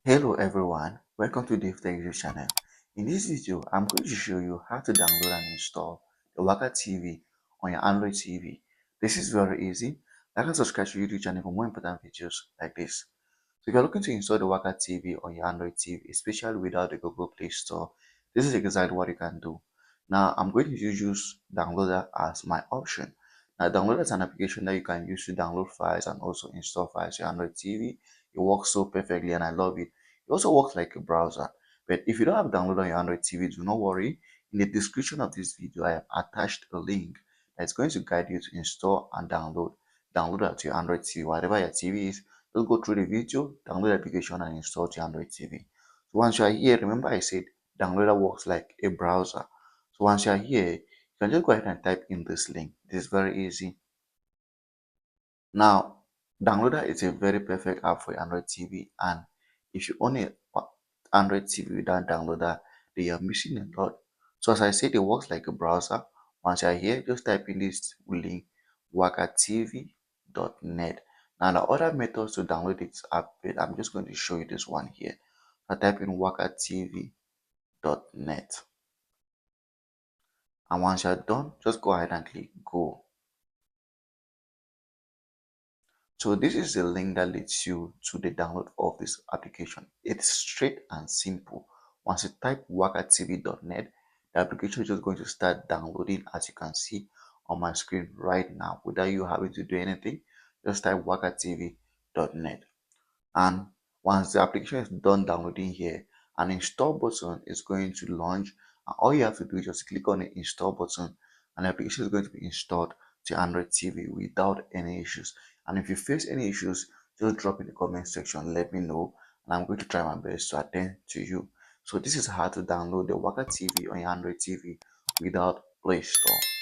Hello everyone, welcome to DaveTech YouTube channel. In this video, I'm going to show you how to download and install the Waka TV on your Android TV. This is very easy. Like and subscribe to YouTube channel for more important videos like this. So if you're looking to install the Waka TV on your Android TV, especially without the Google Play Store, this is exactly what you can do. Now, I'm going to use Downloader as my option. Now, Downloader is an application that you can use to download files and also install files to your Android TV. It works so perfectly and I love it. It also works like a browser. But if you don't have Downloader on your Android TV, do not worry. In the description of this video, I have attached a link that's going to guide you to install and download Downloader to your Android TV, whatever your TV is. Just go through the video, download the application and install to your Android TV. So once you are here, remember I said Downloader works like a browser. So once you are here, you can just go ahead and type in this link. This is very easy. Now, Downloader is a very perfect app for Android TV, and if you own an Android TV without Downloader, they are missing a lot. So as I said, it works like a browser. Once you're here, just type in this link, wakatv.net. Now, the other methods to download this app, but I'm just going to show you this one here. I type in wakatv.net, and once you're done, just go ahead and click go. So this is the link that leads you to the download of this application. It's straight and simple. Once you type wakatv.net, the application is just going to start downloading, as you can see on my screen right now, without you having to do anything. Just type wakatv.net. And once the application is done downloading here, an install button is going to launch, and all you have to do is just click on the install button and the application is going to be installed to Android TV without any issues. And if you face any issues, just drop in the comment section, let me know, and I'm going to try my best to attend to you. So this is how to download the Waka TV on your Android TV without Play Store.